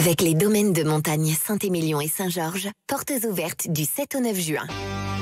Avec les domaines de montagne Saint-Émilion et Saint-Georges, portes ouvertes du 7 au 9 juin.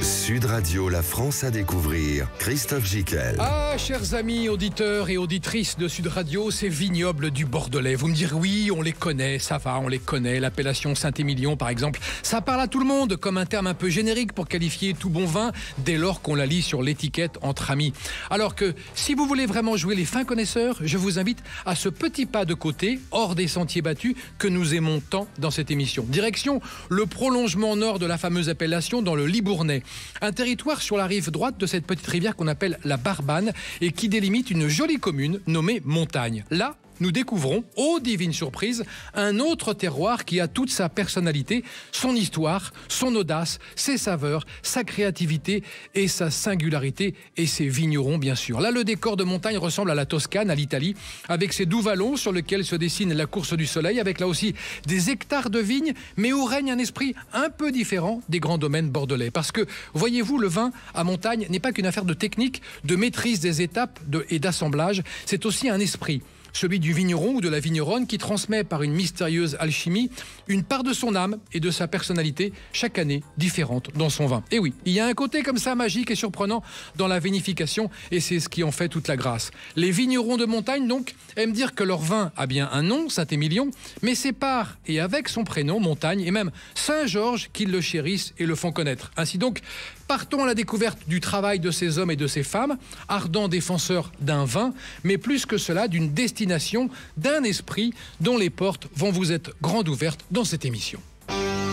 Sud Radio, la France à découvrir, Christophe Giquel. Ah, chers amis auditeurs et auditrices de Sud Radio, ces vignobles du Bordelais. Vous me direz, oui, on les connaît, ça va, on les connaît. L'appellation Saint-Émilion, par exemple, ça parle à tout le monde, comme un terme un peu générique pour qualifier tout bon vin, dès lors qu'on la lit sur l'étiquette entre amis. Alors que, si vous voulez vraiment jouer les fins connaisseurs, je vous invite à ce petit pas de côté, hors des sentiers battus, que nous aimons tant dans cette émission. Direction le prolongement nord de la fameuse appellation dans le Libournais. Un territoire sur la rive droite de cette petite rivière qu'on appelle la Barbanne et qui délimite une jolie commune nommée Montagne. Là, nous découvrons, ô divine surprise, un autre terroir qui a toute sa personnalité, son histoire, son audace, ses saveurs, sa créativité et sa singularité et ses vignerons bien sûr. Là, le décor de Montagne ressemble à la Toscane, à l'Italie, avec ses doux vallons sur lesquels se dessine la course du soleil, avec là aussi des hectares de vignes, mais où règne un esprit un peu différent des grands domaines bordelais. Parce que, voyez-vous, le vin à Montagne n'est pas qu'une affaire de technique, de maîtrise des étapes et d'assemblage, c'est aussi un esprit. Celui du vigneron ou de la vigneronne qui transmet par une mystérieuse alchimie une part de son âme et de sa personnalité chaque année différente dans son vin. Et oui, il y a un côté comme ça magique et surprenant dans la vinification et c'est ce qui en fait toute la grâce. Les vignerons de Montagne donc aiment dire que leur vin a bien un nom, Saint-Émilion, mais c'est par et avec son prénom, Montagne, et même Saint-Georges qu'ils le chérissent et le font connaître. Ainsi donc, partons à la découverte du travail de ces hommes et de ces femmes, ardents défenseurs d'un vin, mais plus que cela, d'une destination, d'un esprit dont les portes vont vous être grandes ouvertes dans cette émission.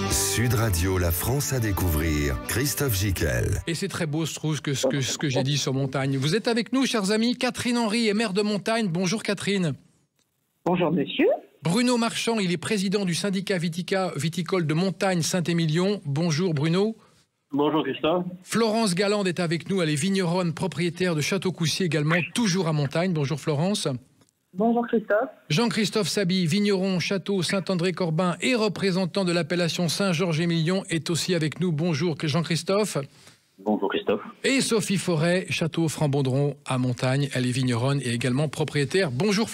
Sud Radio, la France à découvrir, Christophe Giquel. Et c'est très beau, je trouve, ce que j'ai dit sur Montagne. Vous êtes avec nous, chers amis. Catherine Henry est maire de Montagne. Bonjour Catherine. Bonjour monsieur. Bruno Marchand, il est président du syndicat viticole de Montagne Saint-Émilion. Bonjour Bruno. Bonjour Christophe. Florence Galande est avec nous, elle est vigneronne, propriétaire de Château-Coussier également, toujours à Montagne. Bonjour Florence. Bonjour Christophe. Jean-Christophe Saby, vigneron, château Saint-André-Corbin et représentant de l'appellation Saint-Georges-Émilion est aussi avec nous. Bonjour Jean-Christophe. Bonjour Christophe. Et Sophie Forêt, château Frambondron à Montagne, elle est vigneronne et également propriétaire. Bonjour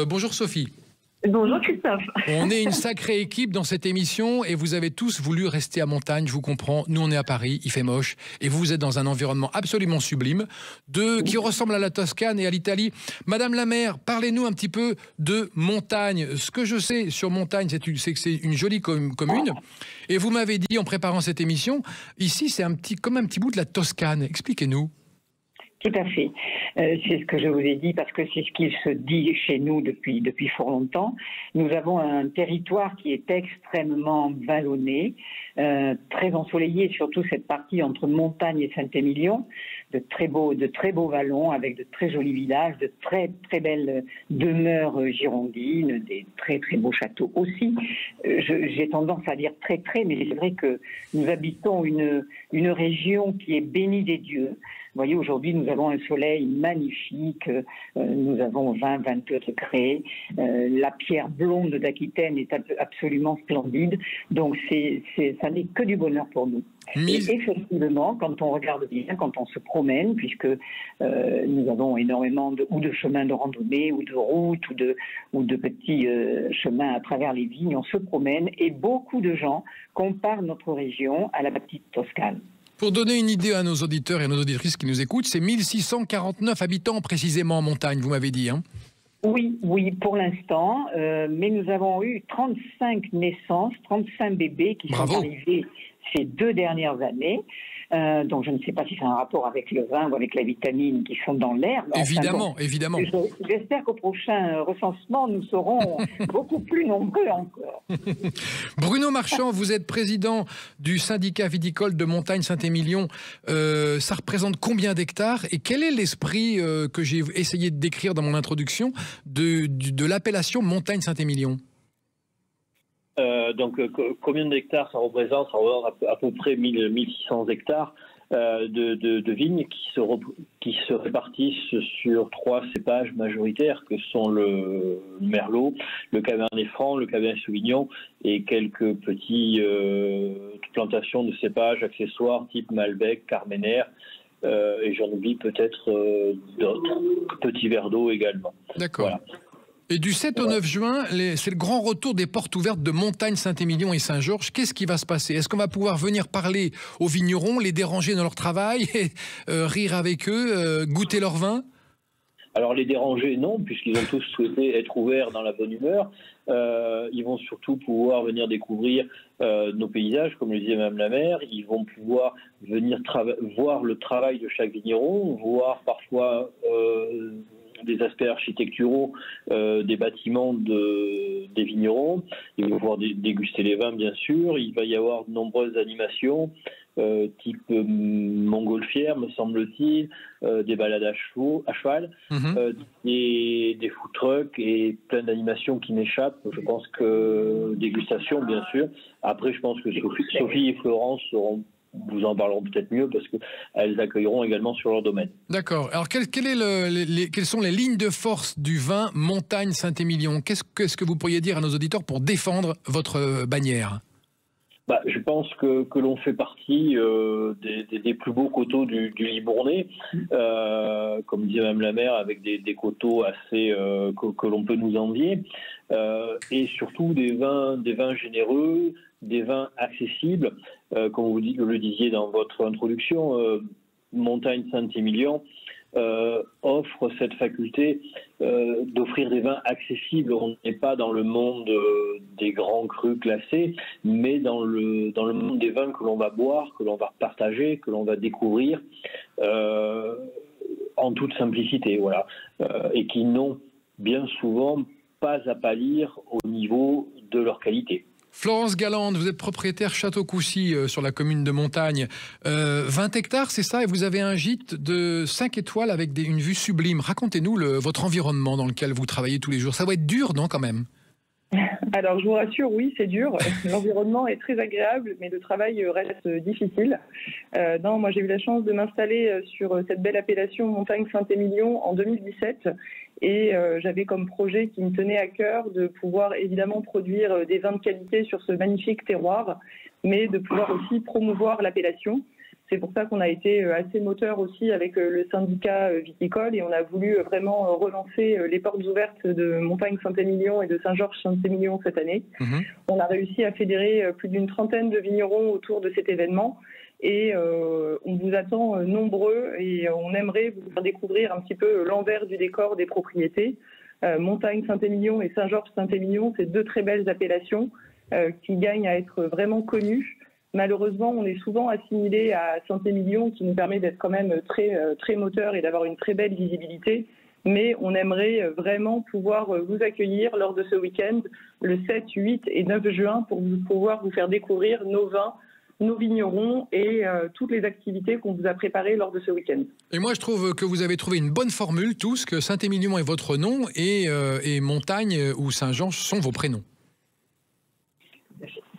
bonjour Sophie. Bonjour Christophe. On est une sacrée équipe dans cette émission et vous avez tous voulu rester à Montagne, je vous comprends. Nous, on est à Paris, il fait moche et vous êtes dans un environnement absolument sublime qui ressemble à la Toscane et à l'Italie. Madame la maire, parlez-nous un petit peu de Montagne. Ce que je sais sur Montagne, c'est que c'est une jolie commune et vous m'avez dit en préparant cette émission, ici c'est comme un petit bout de la Toscane. Expliquez-nous. Tout à fait. C'est ce que je vous ai dit parce que c'est ce qui se dit chez nous depuis fort longtemps. Nous avons un territoire qui est extrêmement vallonné, très ensoleillé, surtout cette partie entre Montagne et Saint-Émilion, de très beaux vallons avec de très jolis villages, de très très belles demeures girondines, des très très beaux châteaux aussi. J'ai tendance à dire très très, mais c'est vrai que nous habitons une région qui est bénie des dieux. Vous voyez, aujourd'hui, nous avons un soleil magnifique, nous avons 20-22 degrés, la pierre blonde d'Aquitaine est absolument splendide, donc ça n'est que du bonheur pour nous. Et effectivement, quand on regarde bien, quand on se promène, puisque nous avons énormément de chemins de randonnée, ou de routes, ou de petits chemins à travers les vignes, on se promène, et beaucoup de gens comparent notre région à la petite Toscane. Pour donner une idée à nos auditeurs et à nos auditrices qui nous écoutent, c'est 1649 habitants précisément en Montagne, vous m'avez dit. Hein ? Oui, pour l'instant, mais nous avons eu 35 naissances, 35 bébés qui sont arrivés ces 2 dernières années. Donc je ne sais pas si c'est un rapport avec le vin ou avec la vitamine qui sont dans l'air. Évidemment, évidemment. J'espère qu'au prochain recensement, nous serons beaucoup plus nombreux encore. Bruno Marchand, vous êtes président du syndicat viticole de Montagne Saint-Émilion. Ça représente combien d'hectares et quel est l'esprit que j'ai essayé de décrire dans mon introduction de l'appellation Montagne Saint-Émilion ? Donc, combien d'hectares ça représente à peu près 1600 hectares de vignes qui se répartissent sur 3 cépages majoritaires que sont le Merlot, le Cabernet Franc, le Cabernet Sauvignon et quelques petites plantations de cépages accessoires type Malbec, Carmenère et j'en oublie peut-être d'autres, petits verres d'eau également. D'accord. Voilà. Et du 7 au 9 juin, c'est le grand retour des portes ouvertes de Montagne, Saint-Émilion et Saint-Georges. Qu'est-ce qui va se passer? Est-ce qu'on va pouvoir venir parler aux vignerons, les déranger dans leur travail, rire avec eux, goûter leur vin? Alors les déranger, non, puisqu'ils ont tous souhaité être ouverts dans la bonne humeur. Ils vont surtout pouvoir venir découvrir nos paysages, comme le disait Mme la maire. Ils vont pouvoir venir voir le travail de chaque vigneron, voir parfois des aspects architecturaux des bâtiments des vignerons. Ils vont pouvoir déguster les vins, bien sûr. Il va y avoir de nombreuses animations, type montgolfière, me semble-t-il, des balades à cheval, des food trucks et plein d'animations qui m'échappent. Je pense que dégustation, bien sûr. Après, je pense que Sophie et Florence vous en parleront peut-être mieux parce qu'elles accueilleront également sur leur domaine. D'accord. Alors, quelles sont les lignes de force du vin Montagne Saint-Émilion? Qu'est-ce que vous pourriez dire à nos auditeurs pour défendre votre bannière? Je pense que l'on fait partie des plus beaux coteaux du Libournais, comme disait Mme la maire, avec des coteaux assez que l'on peut nous envier, et surtout des vins généreux, des vins accessibles, comme vous le disiez dans votre introduction. Montagne Saint-Émilion offre cette faculté d'offrir des vins accessibles. On n'est pas dans le monde des grands crus classés, mais dans le monde des vins que l'on va boire, que l'on va partager, que l'on va découvrir en toute simplicité, voilà, et qui n'ont bien souvent pas à pâlir au niveau de leur qualité. Florence Galande, vous êtes propriétaire Château Coucy sur la commune de Montagne. 20 hectares, c'est ça? Et vous avez un gîte de 5 étoiles avec une vue sublime. Racontez-nous votre environnement dans lequel vous travaillez tous les jours. Ça va être dur, non, quand même? Alors, je vous rassure, oui, c'est dur. L'environnement est très agréable, mais le travail reste difficile. Non, moi, j'ai eu la chance de m'installer sur cette belle appellation Montagne Saint-Émilion en 2017. Et j'avais comme projet qui me tenait à cœur de pouvoir évidemment produire des vins de qualité sur ce magnifique terroir, mais de pouvoir aussi promouvoir l'appellation. C'est pour ça qu'on a été assez moteur aussi avec le syndicat viticole et on a voulu vraiment relancer les portes ouvertes de Montagne Saint-Émilion et de Saint-Georges Saint-Émilion cette année. On a réussi à fédérer plus d'une trentaine de vignerons autour de cet événement. Et on vous attend nombreux et on aimerait vous faire découvrir un petit peu l'envers du décor des propriétés. Montagne Saint-Émilion et Saint-Georges Saint-Émilion, c'est deux très belles appellations qui gagnent à être vraiment connues. Malheureusement, on est souvent assimilé à Saint-Émilion qui nous permet d'être quand même très moteur et d'avoir une très belle visibilité. Mais on aimerait vraiment pouvoir vous accueillir lors de ce week-end, le 7, 8 et 9 juin, pour pouvoir vous faire découvrir nos vins, nos vignerons et toutes les activités qu'on vous a préparées lors de ce week-end. Et moi, je trouve que vous avez trouvé une bonne formule, tous, que Saint-Émilion est votre nom et Montagne ou Saint-Georges sont vos prénoms.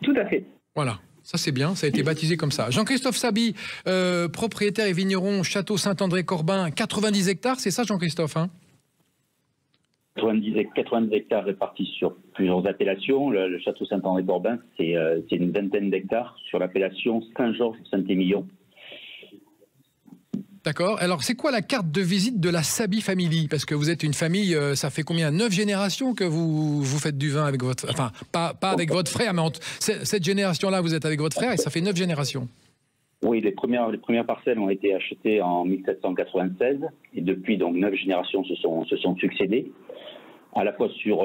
Tout à fait. Voilà. Ça, c'est bien, ça a été baptisé comme ça. Jean-Christophe Saby, propriétaire et vigneron Château Saint-André-Corbin, 90 hectares, c'est ça, Jean-Christophe, hein? 90 hectares répartis sur plusieurs appellations. Le Château Saint-André-Corbin, c'est une vingtaine d'hectares sur l'appellation Saint-Georges-Saint-Émilion. D'accord. Alors, c'est quoi la carte de visite de la Saby Family? Parce que vous êtes une famille, ça fait combien? 9 générations que vous faites du vin avec votre... Enfin, pas avec votre frère, mais cette génération-là, vous êtes avec votre frère et ça fait 9 générations. Les premières parcelles ont été achetées en 1796 et depuis, donc, 9 générations se sont succédées. À la fois sur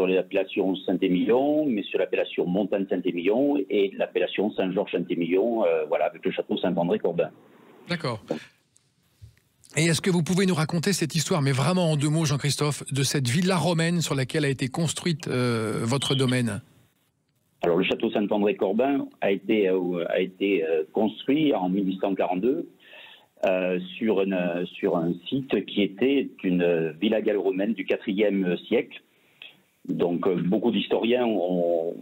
l'appellation Saint-Émilion, mais sur l'appellation Montagne Saint-Émilion et l'appellation Saint-Georges Saint-Émilion, avec le Château Saint-André-Corbin. D'accord. Et est-ce que vous pouvez nous raconter cette histoire, mais vraiment en 2 mots, Jean-Christophe, de cette villa romaine sur laquelle a été construite votre domaine? Alors, le château Saint-André-Corbin a été construit en 1842 sur un site qui était une villa gallo-romaine du IVe siècle. Donc, beaucoup d'historiens ont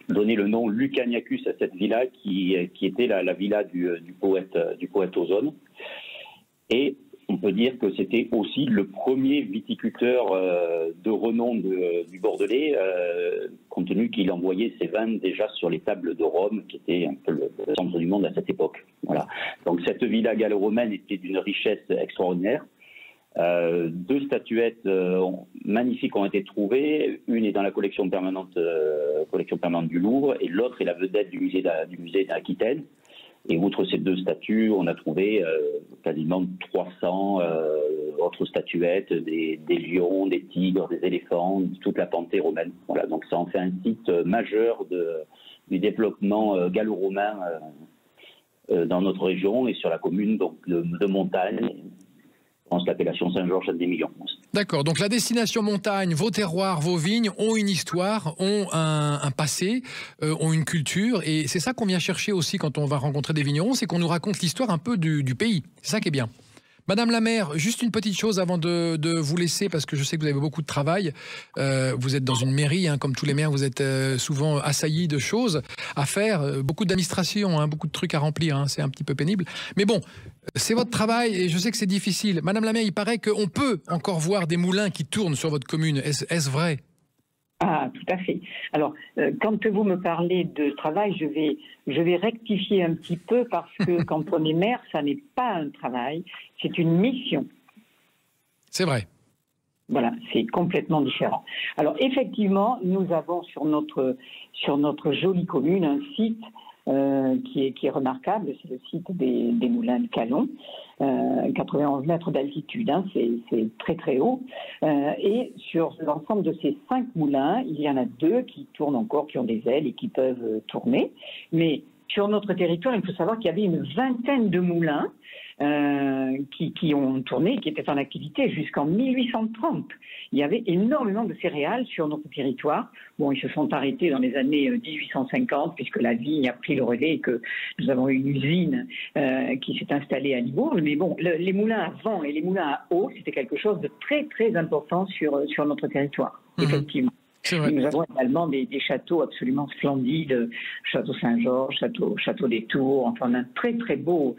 donné le nom Lucaniacus à cette villa qui était la villa du poète Ozone. Et on peut dire que c'était aussi le premier viticulteur de renom du Bordelais, compte tenu qu'il envoyait ses vins déjà sur les tables de Rome, qui était un peu le centre du monde à cette époque. Voilà. Donc cette villa gallo-romaine était d'une richesse extraordinaire. 2 statuettes magnifiques ont été trouvées. Une est dans la collection permanente du Louvre et l'autre est la vedette du musée d'Aquitaine. Et outre ces 2 statues, on a trouvé quasiment 300 autres statuettes, des lions, des tigres, des éléphants, toute la pensée romaine. Voilà, donc ça en fait un site majeur du développement gallo-romain dans notre région et sur la commune donc, de Montagne. Je pense l'appellation Saint-Georges-Saint-Émilion. D'accord, donc la destination montagne, vos terroirs, vos vignes ont une histoire, ont un passé, ont une culture, et c'est ça qu'on vient chercher aussi quand on va rencontrer des vignerons, c'est qu'on nous raconte l'histoire un peu du pays. C'est ça qui est bien. Madame la maire, juste une petite chose avant de vous laisser, parce que je sais que vous avez beaucoup de travail. Vous êtes dans une mairie, hein, comme tous les maires, vous êtes souvent assaillis de choses à faire, beaucoup d'administration, hein, beaucoup de trucs à remplir, hein, c'est un petit peu pénible. Mais bon, c'est votre travail et je sais que c'est difficile. Madame la maire, il paraît qu'on peut encore voir des moulins qui tournent sur votre commune. Est-ce vrai ? Ah, tout à fait. Alors, quand vous me parlez de travail, je vais rectifier un petit peu parce que quand on est maire, ça n'est pas un travail, c'est une mission. C'est vrai. Voilà, c'est complètement différent. Alors, effectivement, nous avons sur notre jolie commune un site qui est remarquable, c'est le site des Moulins de Calon, 91 mètres d'altitude, hein, c'est très très haut. Et sur l'ensemble de ces 5 moulins, il y en a 2 qui tournent encore, qui ont des ailes et qui peuvent tourner. Mais sur notre territoire, il faut savoir qu'il y avait une vingtaine de moulins qui ont tourné, qui étaient en activité jusqu'en 1830. Il y avait énormément de céréales sur notre territoire. Bon, ils se sont arrêtés dans les années 1850, puisque la vigne a pris le relais et que nous avons une usine qui s'est installée à Libourne. Mais bon, les moulins à vent et les moulins à eau, c'était quelque chose de très, très important sur notre territoire, effectivement. Nous avons également des châteaux absolument splendides, château Saint-Georges, château des Tours, enfin on a un très très beau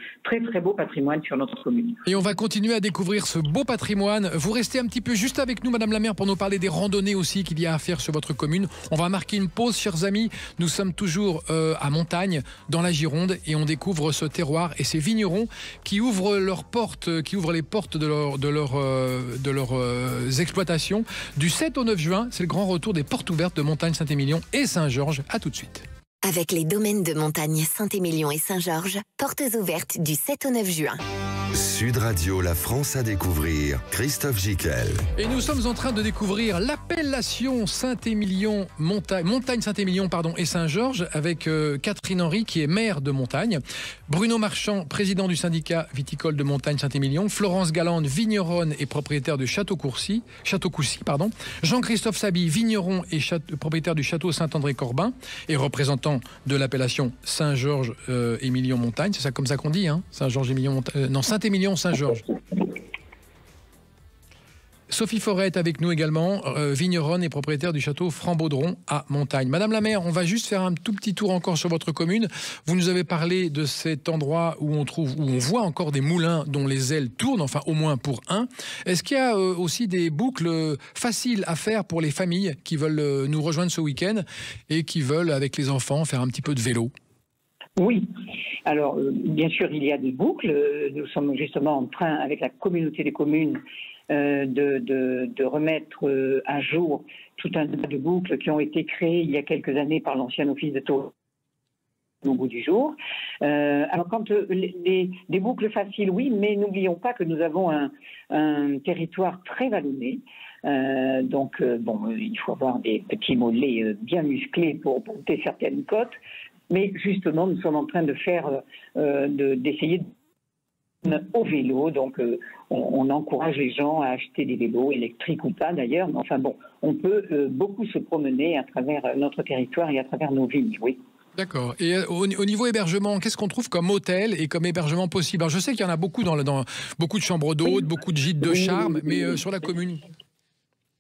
patrimoine sur notre commune. Et on va continuer à découvrir ce beau patrimoine. Vous restez un petit peu juste avec nous, Madame la maire, pour nous parler des randonnées aussi qu'il y a à faire sur votre commune. On va marquer une pause, chers amis. Nous sommes toujours à Montagne, dans la Gironde, et on découvre ce terroir et ces vignerons qui ouvrent leurs portes, qui ouvrent les portes de leurs exploitations du 7 au 9 juin. C'est le grand retour des portes ouvertes de Montagne, Saint-Émilion et Saint-Georges. À tout de suite. Avec les domaines de Montagne, Saint-Émilion et Saint-Georges, portes ouvertes du 7 au 9 juin. Sud Radio, la France à découvrir, Christophe Gickel. Et nous sommes en train de découvrir l'appellation Saint-Émilion, Montagne Saint-Émilion et Saint-Georges avec Catherine Henry qui est maire de Montagne, Bruno Marchand, président du syndicat viticole de Montagne Saint-Émilion, Florence Galande, vigneronne et propriétaire de Château Coucy, Jean-Christophe Saby, vigneron et propriétaire du château Saint-André-Corbin et représentant de l'appellation Saint-Georges Émilion Montagne, c'est ça comme ça qu'on dit, hein, Saint-Georges Émilion Montagne, non, Saint-Émilion Saint-Georges. Sophie Forêt est avec nous également, vigneronne et propriétaire du château Franc-Baudron à Montagne. Madame la maire, on va juste faire un tout petit tour encore sur votre commune. Vous nous avez parlé de cet endroit où on voit encore des moulins dont les ailes tournent, enfin au moins pour un. Est-ce qu'il y a aussi des boucles faciles à faire pour les familles qui veulent nous rejoindre ce week-end et qui veulent, avec les enfants, faire un petit peu de vélo ? Oui. Alors, bien sûr, il y a des boucles. Nous sommes justement en train, avec la communauté des communes, de remettre à jour tout un tas de boucles qui ont été créées il y a quelques années par l'ancien office de tourisme au bout du jour. Alors, quand des boucles faciles, oui, mais n'oublions pas que nous avons un territoire très vallonné. Donc, il faut avoir des petits mollets bien musclés pour monter certaines côtes. Mais justement, nous sommes en train de faire, d'essayer au vélo. Donc, on encourage les gens à acheter des vélos, électriques ou pas d'ailleurs. Mais enfin bon, on peut beaucoup se promener à travers notre territoire et à travers nos vignes, oui. D'accord. Et au niveau hébergement, qu'est-ce qu'on trouve comme hôtel et comme hébergement possible ? Alors, je sais qu'il y en a beaucoup dans beaucoup de chambres d'hôtes, beaucoup de gîtes de charme, mais sur la commune.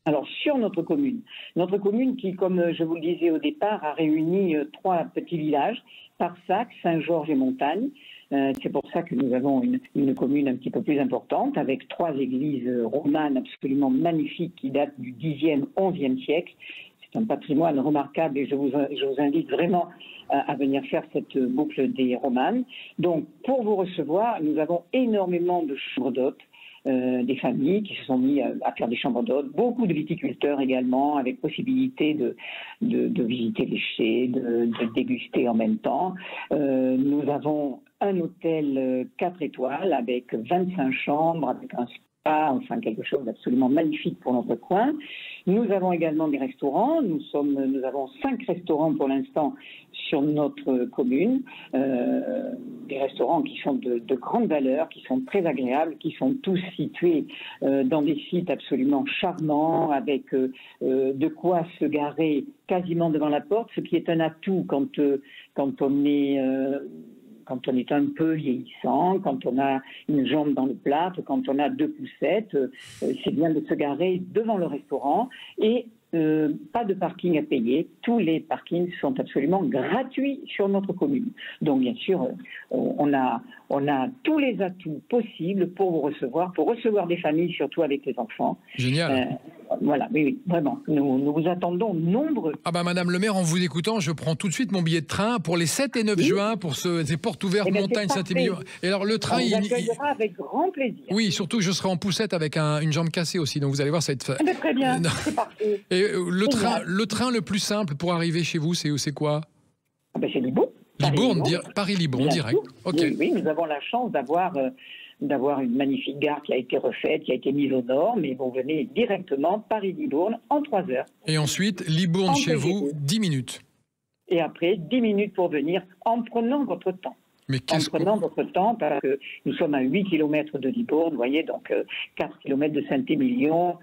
Alors, sur notre commune qui, comme je vous le disais au départ, a réuni 3 petits villages, Parsac, Saint-Georges et Montagne. C'est pour ça que nous avons une commune un petit peu plus importante, avec 3 églises romanes absolument magnifiques qui datent du 10e, 11e siècle. C'est un patrimoine remarquable et je vous invite vraiment à venir faire cette boucle des romanes. Donc, pour vous recevoir, nous avons énormément de chambres d'hôtes, des familles qui se sont mis à faire des chambres d'hôtes, beaucoup de viticulteurs également, avec possibilité de visiter les chais, de déguster en même temps. Nous avons un hôtel 4 étoiles avec 25 chambres, avec un spa, enfin quelque chose d'absolument magnifique pour notre coin. Nous avons également des restaurants. Nous avons 5 restaurants pour l'instant sur notre commune. Des restaurants qui sont de grande valeur, qui sont très agréables, qui sont tous situés dans des sites absolument charmants, avec de quoi se garer quasiment devant la porte, ce qui est un atout quand on est un peu vieillissant, quand on a une jambe dans le plâtre, quand on a 2 poussettes, c'est bien de se garer devant le restaurant et pas de parking à payer. Tous les parkings sont absolument gratuits sur notre commune. Donc bien sûr, on a tous les atouts possibles pour vous recevoir des familles, surtout avec les enfants. Génial. Voilà, oui, vraiment. Nous vous attendons nombreux. Ah bah Madame le maire, en vous écoutant, je prends tout de suite mon billet de train pour les 7 et 9 juin pour ces portes ouvertes Montagne Saint-Émilion. Et alors le train, on vous accueillera avec grand plaisir. Oui, surtout je serai en poussette avec une jambe cassée aussi, donc vous allez voir, ça va être... Très bien, c'est parfait. Et le train le plus simple pour arriver chez vous, c'est quoi? C'est Libourne. Paris-Libourne, direct. Okay. Oui, nous avons la chance d'avoir une magnifique gare qui a été refaite, qui a été mise aux normes, mais vous venez directement Paris-Libourne en 3 heures. Et ensuite, Libourne chez vous, 10 minutes. Et après, 10 minutes pour venir en prenant votre temps. Votre temps, parce que nous sommes à 8 km de Libourne, vous voyez, donc 4 km de Saint-Émilion,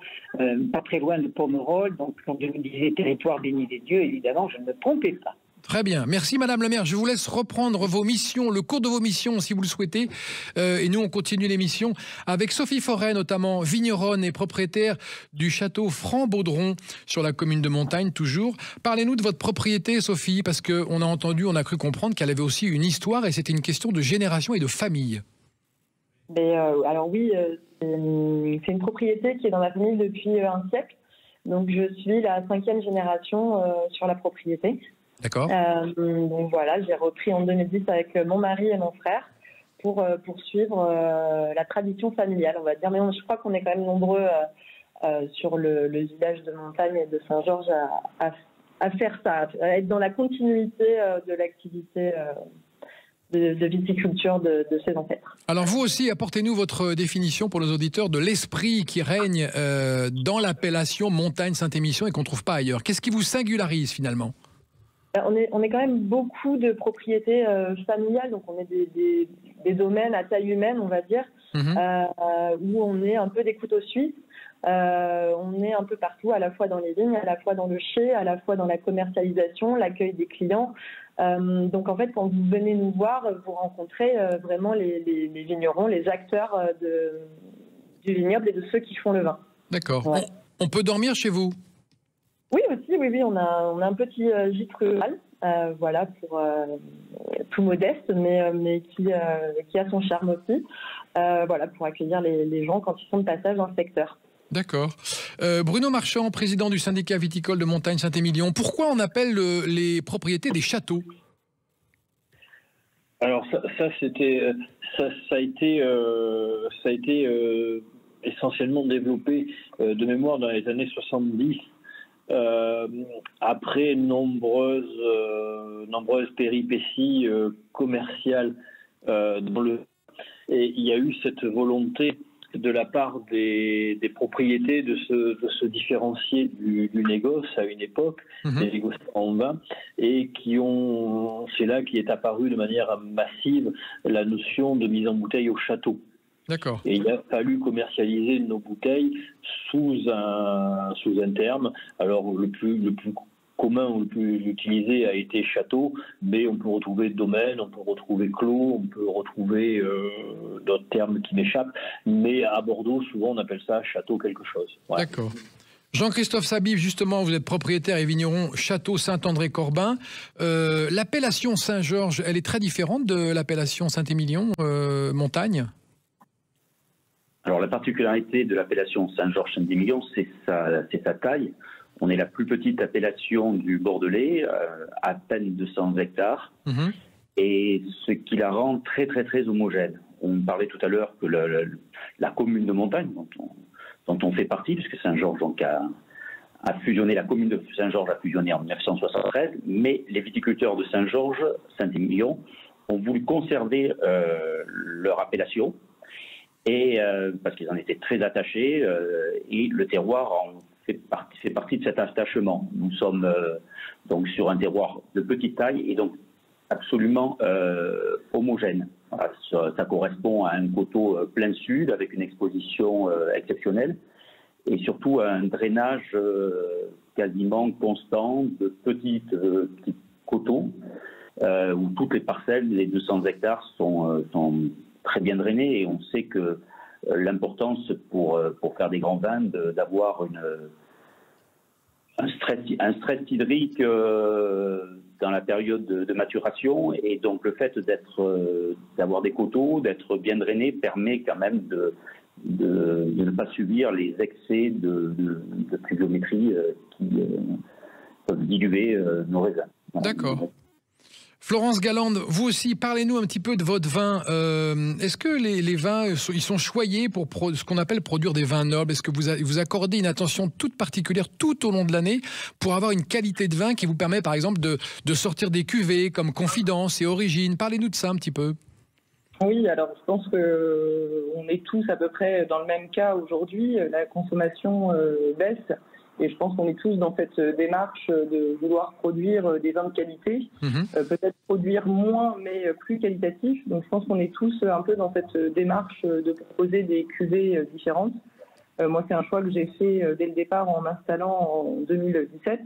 pas très loin de Pomerol, donc quand je vous disais territoire béni des dieux, évidemment, je ne me trompais pas. Très bien. Merci Madame la maire. Je vous laisse reprendre vos missions, le cours de vos missions si vous le souhaitez. Et nous, on continue l'émission avec Sophie Forêt, notamment vigneronne et propriétaire du château Franc-Baudron sur la commune de Montagne, toujours. Parlez-nous de votre propriété, Sophie, parce qu'on a cru comprendre qu'elle avait aussi une histoire et c'était une question de génération et de famille. Alors oui, c'est une propriété qui est dans la famille depuis un siècle. Donc je suis la 5e génération sur la propriété. D'accord. Donc voilà, j'ai repris en 2010 avec mon mari et mon frère pour poursuivre la tradition familiale, on va dire. Mais je crois qu'on est quand même nombreux sur le village de Montagne et de Saint-Georges à faire ça, à être dans la continuité de l'activité de viticulture de ses ancêtres. Alors vous aussi, apportez-nous votre définition pour nos auditeurs de l'esprit qui règne dans l'appellation Montagne Saint-Émilion et qu'on ne trouve pas ailleurs. Qu'est-ce qui vous singularise finalement ? On est quand même beaucoup de propriétés familiales, donc on est des domaines à taille humaine, on va dire, où on est un peu des couteaux suisses. On est un peu partout, à la fois dans les vignes, à la fois dans le chai, à la fois dans la commercialisation, l'accueil des clients. Donc en fait, quand vous venez nous voir, vous rencontrez vraiment les vignerons, les acteurs du vignoble et de ceux qui font le vin. D'accord. Ouais. On peut dormir chez vous ? Oui, aussi, oui, on a un petit gîte rural, voilà, pour tout modeste, mais qui a son charme aussi, voilà, pour accueillir les gens quand ils sont de passage dans le secteur. D'accord. Bruno Marchand, président du syndicat viticole de Montagne Saint-Émilion, pourquoi on appelle les propriétés des châteaux ? Alors ça a été essentiellement développé de mémoire dans les années 70. Après nombreuses péripéties commerciales et il y a eu cette volonté de la part des propriétés de se différencier du négoce à une époque, des négociants en vin, et c'est là qui est apparue de manière massive la notion de mise en bouteille au château. D'accord. Et il a fallu commercialiser nos bouteilles sous un terme. Alors le plus commun ou le plus utilisé a été château, mais on peut retrouver domaine, on peut retrouver clos, on peut retrouver d'autres termes qui m'échappent. Mais à Bordeaux, souvent on appelle ça château quelque chose. Voilà. D'accord. Jean-Christophe Sabib, justement, vous êtes propriétaire et vigneron château Saint-André-Corbin. L'appellation Saint-Georges, elle est très différente de l'appellation Saint-Émilion, Montagne ? Alors la particularité de l'appellation Saint-Georges-Saint-Émilion, c'est sa taille. On est la plus petite appellation du Bordelais, à peine 200 hectares, et ce qui la rend très très très homogène. On parlait tout à l'heure que la commune de Montagne, dont on fait partie, puisque Saint-Georges a fusionné, la commune de Saint-Georges a fusionné en 1973, mais les viticulteurs de Saint-Georges, Saint-Émilion, ont voulu conserver leur appellation, et parce qu'ils en étaient très attachés, et le terroir fait partie de cet attachement. Nous sommes donc sur un terroir de petite taille et donc absolument homogène. Voilà, ça correspond à un coteau plein sud avec une exposition exceptionnelle et surtout à un drainage quasiment constant de petits coteaux où toutes les parcelles, les 200 hectares sont très bien drainées, et on sait que l'importance pour faire des grands vins d'avoir un stress hydrique dans la période de maturation, et donc le fait d'avoir des coteaux, d'être bien drainés permet quand même de ne pas subir les excès de pluviométrie qui peuvent diluer nos raisins. Voilà. D'accord. Florence Galande, vous aussi, parlez-nous un petit peu de votre vin. Est-ce que les vins, ils sont choyés pour ce qu'on appelle produire des vins nobles? Est-ce que vous accordez une attention toute particulière tout au long de l'année pour avoir une qualité de vin qui vous permet, par exemple, de sortir des cuvées comme Confidence et Origine? Parlez-nous de ça un petit peu. Oui, alors je pense qu'on est tous à peu près dans le même cas aujourd'hui. La consommation baisse. Et je pense qu'on est tous dans cette démarche de vouloir produire des vins de qualité, peut-être produire moins mais plus qualitatifs. Donc je pense qu'on est tous un peu dans cette démarche de proposer des cuvées différentes. Moi, c'est un choix que j'ai fait dès le départ en m'installant en 2017.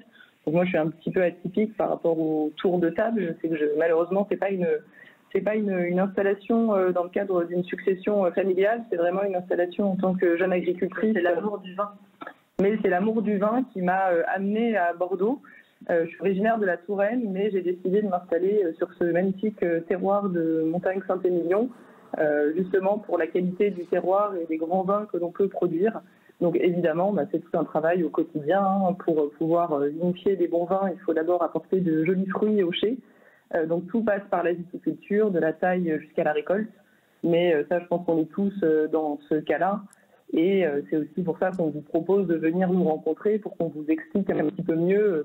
Donc moi, je suis un petit peu atypique par rapport au tour de table. C'est que malheureusement, c'est pas une installation dans le cadre d'une succession familiale. C'est vraiment une installation en tant que jeune agricultrice. C'est l'amour du vin. Mais c'est l'amour du vin qui m'a amenée à Bordeaux. Je suis originaire de la Touraine, mais j'ai décidé de m'installer sur ce magnifique terroir de Montagne-Saint-Émilion, justement pour la qualité du terroir et des grands vins que l'on peut produire. Donc évidemment, c'est tout un travail au quotidien. Pour pouvoir vinifier des bons vins, il faut d'abord apporter de jolis fruits au chai. Donc tout passe par la viticulture, de la taille jusqu'à la récolte. Mais ça, je pense qu'on est tous dans ce cas-là. Et c'est aussi pour ça qu'on vous propose de venir nous rencontrer pour qu'on vous explique un petit peu mieux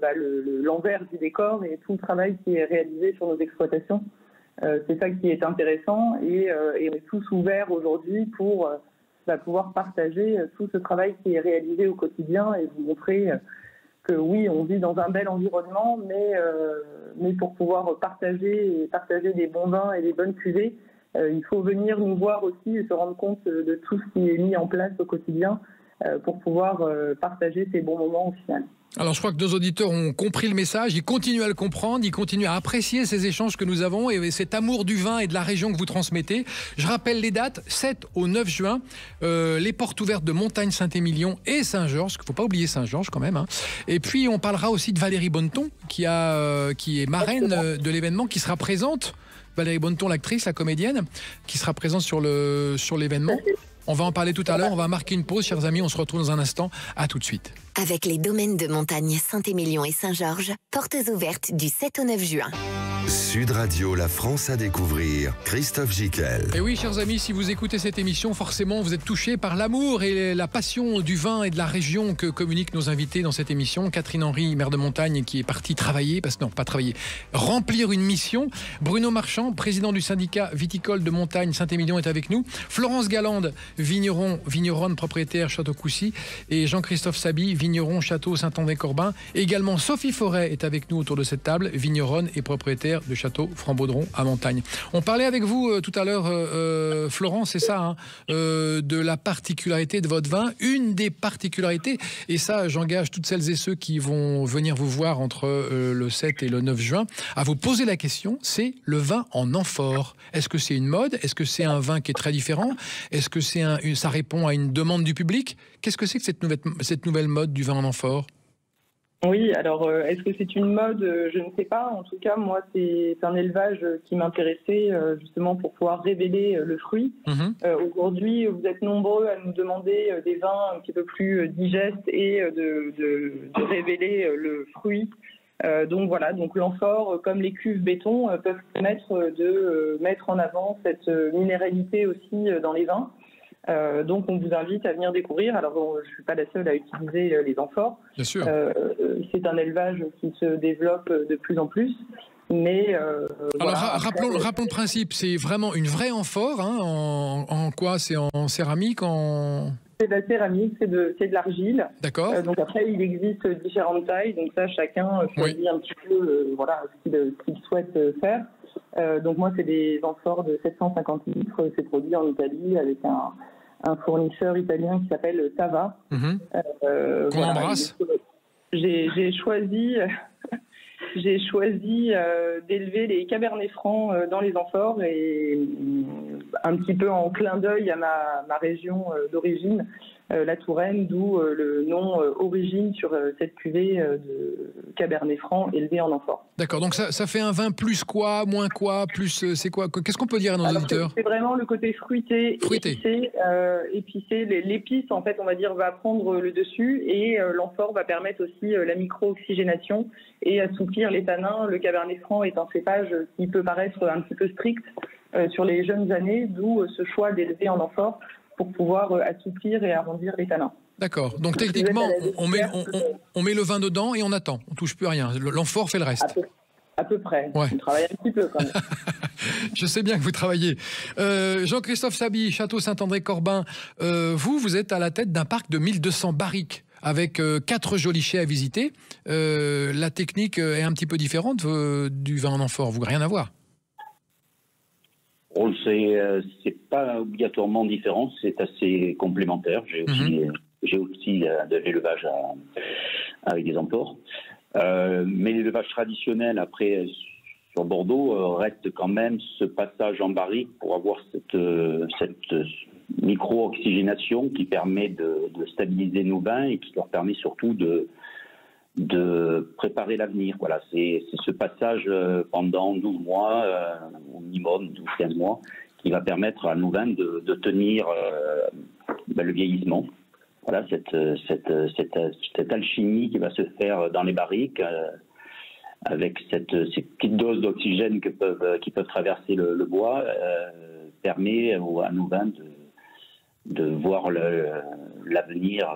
l'envers du décor et tout le travail qui est réalisé sur nos exploitations. C'est ça qui est intéressant, et on est tous ouverts aujourd'hui pour pouvoir partager tout ce travail qui est réalisé au quotidien et vous montrer que oui, on vit dans un bel environnement, mais pour pouvoir partager des bons vins et des bonnes cuvées, il faut venir nous voir aussi et se rendre compte de tout ce qui est mis en place au quotidien pour pouvoir partager ces bons moments au final. Alors je crois que nos auditeurs ont compris le message, ils continuent à le comprendre, ils continuent à apprécier ces échanges que nous avons et cet amour du vin et de la région que vous transmettez. Je rappelle les dates, 7 au 9 juin, les portes ouvertes de Montagne-Saint-Émilion et Saint-Georges, il ne faut pas oublier Saint-Georges quand même. Et puis on parlera aussi de Valérie Bonneton qui est marraine de l'événement, qui sera présente. Valérie Bonneton, l'actrice, la comédienne, qui sera présente sur l'événement. On va en parler tout à l'heure. On va marquer une pause, chers amis. On se retrouve dans un instant. À tout de suite. Avec les domaines de montagne Saint-Émilion et Saint-Georges, portes ouvertes du 7 au 9 juin. Sud Radio, la France à découvrir. Christophe Gicquel. Et oui, chers amis, si vous écoutez cette émission, forcément, vous êtes touchés par l'amour et la passion du vin et de la région que communiquent nos invités dans cette émission. Catherine Henry, maire de Montagne, qui est partie travailler, remplir une mission. Bruno Marchand, président du syndicat viticole de Montagne Saint-Émilion, est avec nous. Florence Galande, vigneronne, propriétaire Château Coucy. Et Jean-Christophe Saby, vigneron Château Saint-André-Corbin. Également, Sophie Forêt est avec nous autour de cette table, vigneronne et propriétaire de Château Frambaudron à Montagne. On parlait avec vous tout à l'heure, Florence, c'est ça, de la particularité de votre vin. Une des particularités, et ça j'engage toutes celles et ceux qui vont venir vous voir entre le 7 et le 9 juin, à vous poser la question, c'est le vin en amphore. Est-ce que c'est une mode? Est-ce que c'est un vin qui est très différent? Est-ce que ça répond à une demande du public? Qu'est-ce que c'est que cette nouvelle mode du vin en amphore? Oui, alors est-ce que c'est une mode? Je ne sais pas. En tout cas, moi, c'est un élevage qui m'intéressait justement pour pouvoir révéler le fruit. Aujourd'hui, vous êtes nombreux à nous demander des vins un petit peu plus digestes et de révéler le fruit Donc voilà, donc l'amphore, comme les cuves béton, peuvent permettre de mettre en avant cette minéralité aussi dans les vins. Donc on vous invite à venir découvrir. Alors bon, je ne suis pas la seule à utiliser les amphores. Bien sûr. C'est un élevage qui se développe de plus en plus. Mais alors voilà, rappelons le principe, c'est vraiment une vraie amphore, hein, en quoi? C'est en céramique, c'est de la céramique, c'est de l'argile. D'accord. Donc après, il existe différentes tailles. Donc ça, chacun choisit un petit peu ce qu'il souhaite faire. Donc moi, c'est des amphores de 750 litres. C'est produit en Italie avec un fournisseur italien qui s'appelle Tava. Qu'on embrasse. J'ai choisi... J'ai choisi d'élever les Cabernet Francs dans les amphores et un petit peu en clin d'œil à ma région d'origine, la Touraine, d'où le nom origine sur cette cuvée de Cabernet Franc élevé en amphore. D'accord, donc ça fait un vin plus quoi, moins quoi, plus c'est quoi? Qu'est-ce qu'on peut dire à nos auditeurs? C'est vraiment le côté fruité. Épicé. L'épice, en fait, on va dire, va prendre le dessus et l'amphore va permettre aussi la micro-oxygénation et assouplir les tanins. Le Cabernet Franc est un cépage qui peut paraître un petit peu strict sur les jeunes années, d'où ce choix d'élever en amphore pour pouvoir assouplir et arrondir les tanins. D'accord, donc techniquement, on met le vin dedans et on attend, on touche plus à rien. L'amphore fait le reste. À peu près. Ouais. On travaille un petit peu quand même. Je sais bien que vous travaillez. Jean-Christophe Saby, Château Saint-André-Corbin, vous êtes à la tête d'un parc de 1200 barriques avec 4 jolis chais à visiter. La technique est un petit peu différente du vin en amphore, vous n'avez rien à voir. C'est pas obligatoirement différent, c'est assez complémentaire. J'ai aussi de l'élevage avec des amphores. Mais l'élevage traditionnel, après, sur Bordeaux, reste quand même ce passage en barrique pour avoir cette micro-oxygénation qui permet de stabiliser nos vins et qui leur permet surtout de préparer l'avenir. Voilà, c'est ce passage pendant 12 mois, au minimum 12-15 mois, qui va permettre à nos vins de tenir le vieillissement. Voilà, cette alchimie qui va se faire dans les barriques, avec ces petites doses d'oxygène qui peuvent traverser le bois, permet à nos vins de voir l'avenir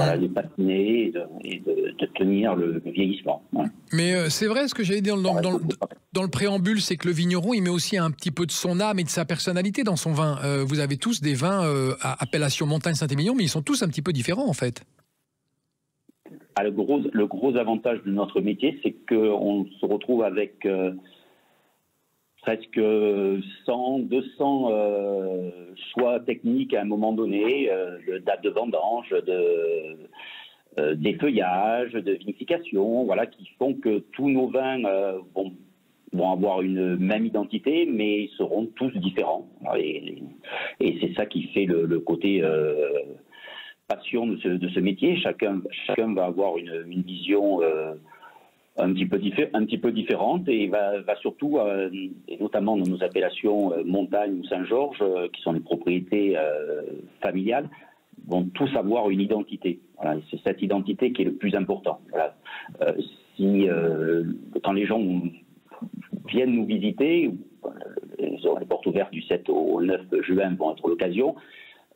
de patiner et de tenir le vieillissement. Voilà. Mais c'est vrai, ce que j'avais dit dans le préambule, c'est que le vigneron, il met aussi un petit peu de son âme et de sa personnalité dans son vin. Vous avez tous des vins à appellation Montagne Saint-Émilion, mais ils sont tous un petit peu différents, en fait. Ah, le gros avantage de notre métier, c'est qu'on se retrouve avec presque 100, 200 choix techniques à un moment donné, de date de vendange, des feuillages, de vinification, voilà, qui font que tous nos vins vont avoir une même identité, mais ils seront tous différents. Et c'est ça qui fait le côté passion de ce métier. Chacun va avoir une vision un petit peu différente et va surtout, et notamment dans nos appellations montagne ou Saint-Georges, qui sont les propriétés familiales, vont tous avoir une identité. Voilà, c'est cette identité qui est le plus important. Voilà. Quand les gens viennent nous visiter, les portes ouvertes du 7 au 9 juin vont être l'occasion,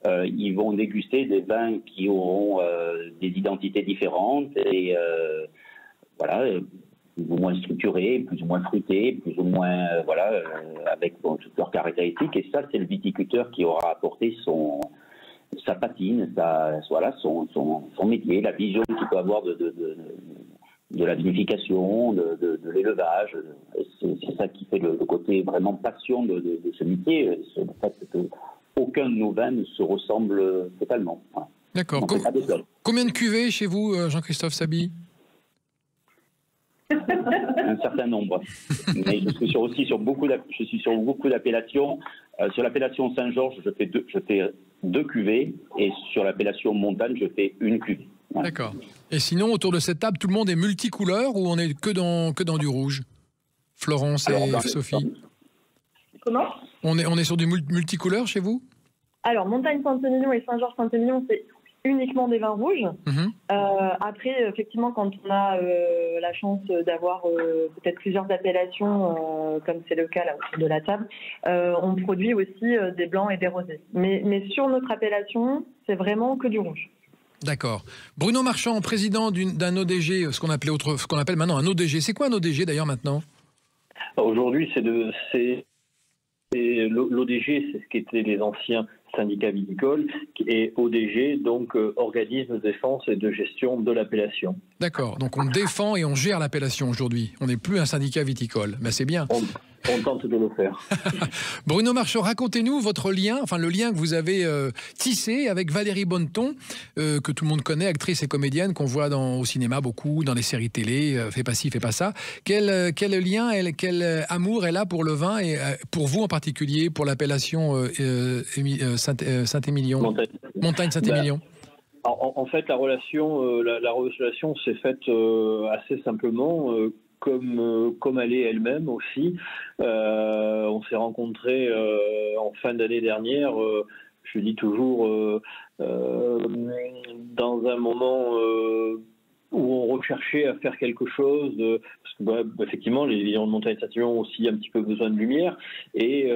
ils vont déguster des vins qui auront des identités différentes et plus ou moins structurés, plus ou moins fruités, plus ou moins avec toutes leurs caractéristiques. Et ça, c'est le viticulteur qui aura apporté sa patine, son métier, la vision qu'il peut avoir de la vinification, de l'élevage. C'est ça qui fait le côté vraiment passion de ce métier. C'est le fait qu'aucun de nos vins ne se ressemble totalement. Voilà. D'accord. Combien de cuvées chez vous, Jean-Christophe Saby? Un certain nombre. Mais je suis aussi sur beaucoup d'appellations. Sur l'appellation Saint-Georges, je fais deux cuvées, et sur l'appellation Montagne, je fais une cuvée. Voilà. D'accord. Et sinon, autour de cette table, tout le monde est multicouleur ou on est que dans du rouge? Florence et Sophie. Comment? On est sur du multicouleur chez vous? Alors, Montagne Saint-Émilion et Saint-Georges Saint-Émilion, c'est uniquement des vins rouges. Après, effectivement, quand on a la chance d'avoir peut-être plusieurs appellations, comme c'est le cas là autour de la table, on produit aussi des blancs et des rosés. Mais sur notre appellation, c'est vraiment que du rouge. D'accord. Bruno Marchand, président d'un ODG, ce qu'on appelle maintenant un ODG. C'est quoi un ODG d'ailleurs maintenant? Aujourd'hui, l'ODG, c'est ce qu'étaient les anciens syndicats viticoles, et ODG, donc organisme de défense et de gestion de l'appellation. D'accord, donc on défend et on gère l'appellation aujourd'hui. On n'est plus un syndicat viticole, mais c'est bien. On tente de le faire. Bruno Marchand, racontez-nous votre lien, enfin le lien que vous avez tissé avec Valérie Bonneton, que tout le monde connaît, actrice et comédienne, qu'on voit au cinéma beaucoup, dans les séries télé, Fais pas ci, fais pas ça. Quel lien, quel amour elle a pour le vin et pour vous en particulier, pour l'appellation Saint-Émilion, Montagne Saint-Émilion? En fait, la relation s'est faite assez simplement. Comme elle est elle-même aussi. On s'est rencontrés en fin d'année dernière, je dis toujours, dans un moment où on recherchait à faire quelque chose, parce que effectivement, les vignerons de Montagne Saint-Émilion ont aussi un petit peu besoin de lumière, et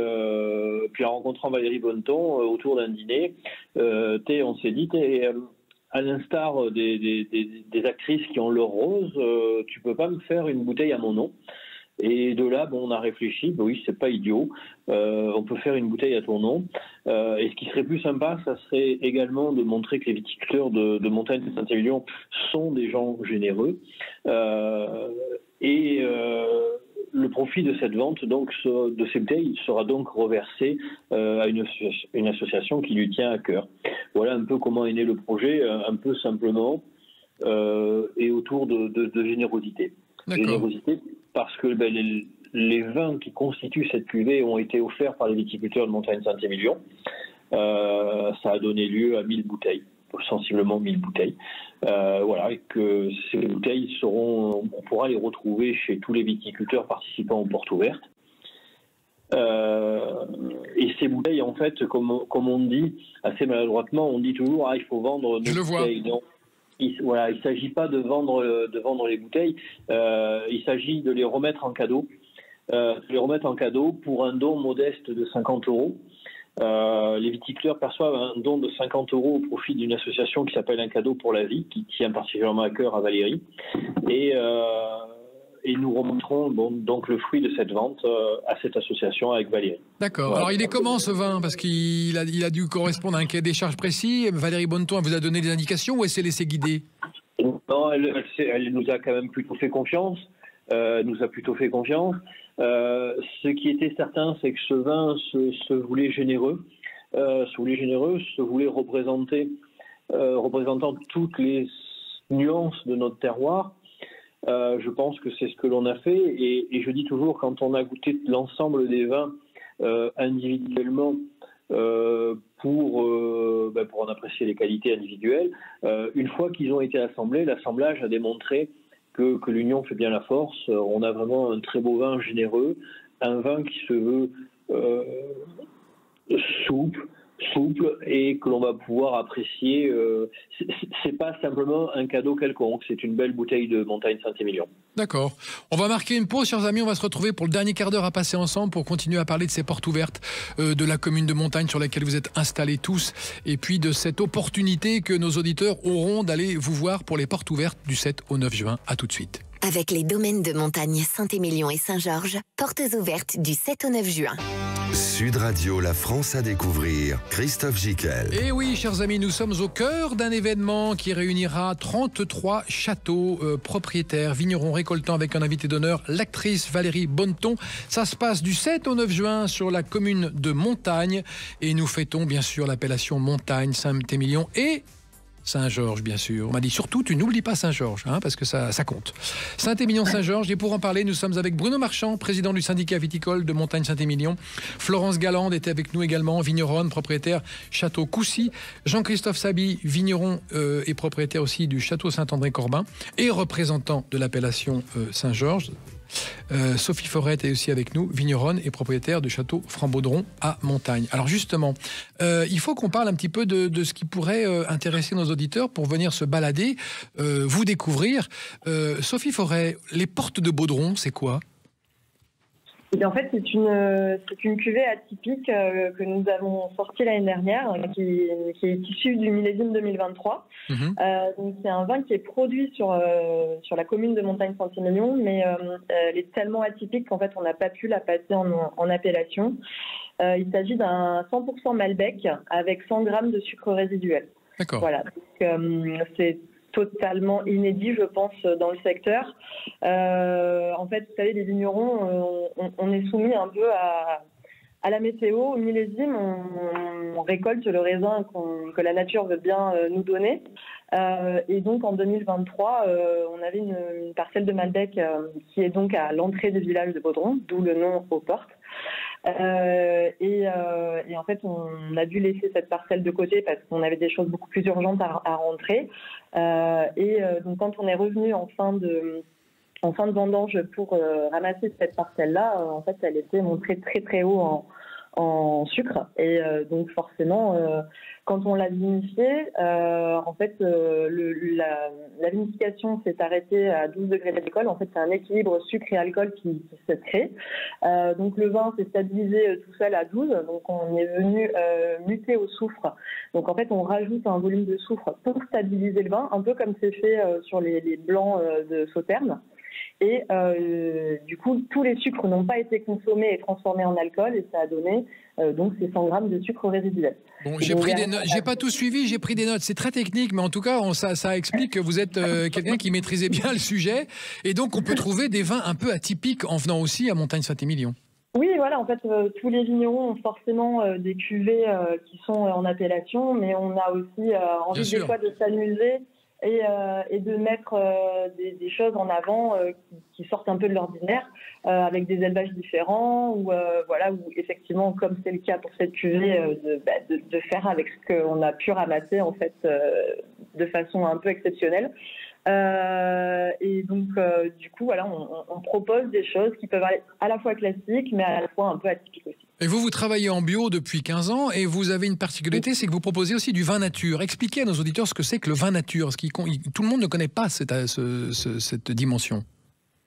puis en rencontrant Valérie Bonneton autour d'un dîner, on s'est dit, à l'instar des actrices qui ont leur rose, tu peux pas me faire une bouteille à mon nom. Et de là, on a réfléchi, oui, c'est pas idiot, on peut faire une bouteille à ton nom. Et ce qui serait plus sympa, ça serait également de montrer que les viticulteurs de Montagne Saint-Émilion sont des gens généreux. Le profit de cette vente, donc, de ces bouteilles, sera donc reversé à une association qui lui tient à cœur. Voilà un peu comment est né le projet, un peu simplement, et autour de générosité. Générosité parce que les vins qui constituent cette cuvée ont été offerts par les viticulteurs de Montagne Saint-Émilion. Ça a donné lieu à 1000 bouteilles. Sensiblement 1000 bouteilles. Et que ces bouteilles on pourra les retrouver chez tous les viticulteurs participant aux portes ouvertes. Et ces bouteilles, en fait, comme on dit assez maladroitement, on dit toujours il faut vendre nos bouteilles. Donc, il ne s'agit pas de vendre les bouteilles, il s'agit de les remettre en cadeau. Pour un don modeste de 50 €. Les viticulteurs perçoivent un don de 50 € au profit d'une association qui s'appelle Un cadeau pour la vie, qui tient particulièrement à cœur à Valérie. Et nous remonterons donc le fruit de cette vente à cette association avec Valérie. D'accord. Voilà. Alors il est comment ce vin? Parce qu'il a dû correspondre à un cahier des charges précis. Valérie Bonneton, elle vous a donné des indications ou elle s'est laissée guider? Non, elle nous a quand même plutôt fait confiance. Ce qui était certain, c'est que ce vin se voulait généreux, se voulait représentant toutes les nuances de notre terroir. Je pense que c'est ce que l'on a fait, et je dis toujours, quand on a goûté l'ensemble des vins individuellement pour en apprécier les qualités individuelles, une fois qu'ils ont été assemblés, l'assemblage a démontré que l'union fait bien la force. On a vraiment un très beau vin généreux, un vin qui se veut souple et que l'on va pouvoir apprécier. C'est pas simplement un cadeau quelconque, c'est une belle bouteille de Montagne Saint-Émilion. D'accord. On va marquer une pause, chers amis. On va se retrouver pour le dernier quart d'heure à passer ensemble pour continuer à parler de ces portes ouvertes de la commune de Montagne sur laquelle vous êtes installés tous, et puis de cette opportunité que nos auditeurs auront d'aller vous voir pour les portes ouvertes du 7 au 9 juin. À tout de suite. Avec les domaines de Montagne Saint-Émilion et Saint-Georges, portes ouvertes du 7 au 9 juin. Sud Radio, la France à découvrir, Christophe Gicquel. Et oui, chers amis, nous sommes au cœur d'un événement qui réunira 33 châteaux propriétaires, vignerons récoltants, avec un invité d'honneur, l'actrice Valérie Bonneton. Ça se passe du 7 au 9 juin sur la commune de Montagne, et nous fêtons bien sûr l'appellation Montagne Saint-Émilion et Saint-Georges, bien sûr. On m'a dit surtout, tu n'oublies pas Saint-Georges, parce que ça compte. Saint-Émilion-Saint-Georges. Et pour en parler, nous sommes avec Bruno Marchand, président du syndicat viticole de Montagne Saint-Émilion. Florence Galande était avec nous également, vigneronne, propriétaire Château Coucy. Jean-Christophe Saby, vigneron et propriétaire aussi du Château Saint-André-Corbin et représentant de l'appellation Saint-Georges. Sophie Forret est aussi avec nous, vigneronne et propriétaire de Château Franc-Baudron à Montagne. Alors justement, il faut qu'on parle un petit peu de ce qui pourrait intéresser nos auditeurs pour venir se balader, vous découvrir. Sophie Forret, les portes de Baudron, c'est quoi ? Et en fait, c'est une cuvée atypique que nous avons sortie l'année dernière, qui est issue du millésime 2023. Donc c'est un vin qui est produit sur la commune de Montagne-Saint-Émilion, mais elle est tellement atypique qu'en fait, on n'a pas pu la passer en appellation. Il s'agit d'un 100% Malbec avec 100 grammes de sucre résiduel. D'accord. Voilà. Donc, c'est totalement inédit, je pense, dans le secteur. En fait, vous savez, les vignerons, on est soumis un peu à la météo. Au millésime, on récolte le raisin que la nature veut bien nous donner. Et donc, en 2023, on avait une parcelle de Malbec qui est donc à l'entrée du village de Baudron, d'où le nom aux portes. Et en fait, on a dû laisser cette parcelle de côté parce qu'on avait des choses beaucoup plus urgentes à rentrer. Donc, quand on est revenu en fin de vendange pour ramasser cette parcelle-là, en fait, elle était montrée très très haut en sucre. Et donc, forcément, quand on l'a vinifiée, en fait, la vinification s'est arrêtée à 12 degrés d'alcool. En fait, c'est un équilibre sucre et alcool qui se crée. Donc, le vin s'est stabilisé tout seul à 12. Donc, on est venu muter au soufre. Donc, en fait, on rajoute un volume de soufre pour stabiliser le vin, un peu comme c'est fait sur les blancs de Sauternes. Et du coup, tous les sucres n'ont pas été consommés et transformés en alcool, et ça a donné donc ces 100 grammes de sucre résiduel. Bon, j'ai pris des notes. J'ai pas tout suivi, j'ai pris des notes. C'est très technique, mais en tout cas, ça explique que vous êtes quelqu'un qui maîtrisait bien le sujet, et donc on peut trouver des vins un peu atypiques en venant aussi à Montagne-Saint-Émilion. Oui, voilà, en fait, tous les vignerons ont forcément des cuvées qui sont en appellation, mais on a aussi envie des fois de s'amuser et de mettre des choses en avant qui sortent un peu de l'ordinaire, avec des élevages différents, ou effectivement, comme c'est le cas pour cette cuvée, de faire avec ce qu'on a pu ramasser en fait de façon un peu exceptionnelle. Et donc, du coup, voilà, on propose des choses qui peuvent être à la fois classiques, mais à la fois un peu atypiques aussi. Et vous travaillez en bio depuis 15 ans et vous avez une particularité, c'est que vous proposez aussi du vin nature. Expliquez à nos auditeurs ce que c'est que le vin nature, tout le monde ne connaît pas cette dimension.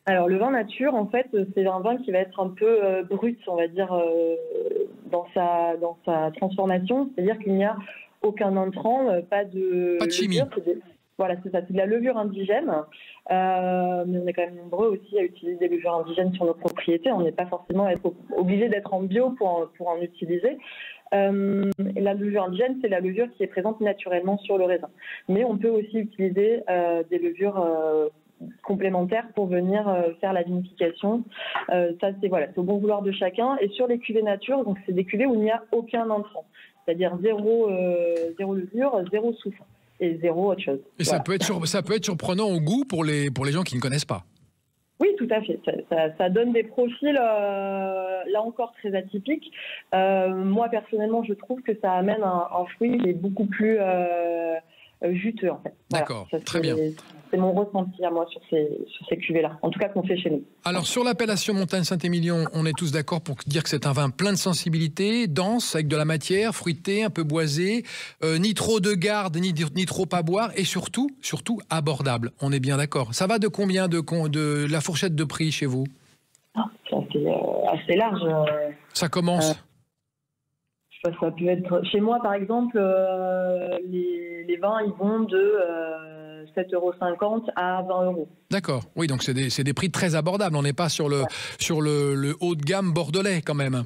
Alors, le vin nature, en fait, c'est un vin qui va être un peu brut, on va dire, dans sa transformation. C'est-à-dire qu'il n'y a aucun intrant, pas de chimie. Voilà, c'est ça, c'est de la levure indigène. Mais on est quand même nombreux aussi à utiliser des levures indigènes sur nos propriétés. On n'est pas forcément obligé d'être en bio pour en utiliser. Et la levure indigène, c'est la levure qui est présente naturellement sur le raisin. Mais on peut aussi utiliser des levures complémentaires pour venir faire la vinification. Ça, c'est au bon vouloir de chacun. Et sur les cuvées nature, donc c'est des cuvées où il n'y a aucun intrant. C'est-à-dire zéro levure, zéro soufre. Et zéro autre chose. Et ça peut être surprenant au goût pour les gens qui ne connaissent pas. Oui, tout à fait. Ça donne des profils, là encore, très atypiques. Moi, personnellement, je trouve que ça amène un fruit qui est beaucoup plus juteux, en fait. D'accord, voilà, très bien. C'est mon ressenti à moi sur ces cuvées-là, en tout cas qu'on fait chez nous. Alors, sur l'appellation Montagne-Saint-Émilion, on est tous d'accord pour dire que c'est un vin plein de sensibilité, dense, avec de la matière, fruité, un peu boisé, ni trop de garde, ni trop à boire, et surtout abordable. On est bien d'accord. Ça va de combien de la fourchette de prix chez vous? C'est assez large. Ça commence ça peut être... Chez moi, par exemple, les vins, ils vont de 7,50 € à 20 €. D'accord. Oui, donc c'est des prix très abordables. On n'est pas sur le haut de gamme bordelais, quand même.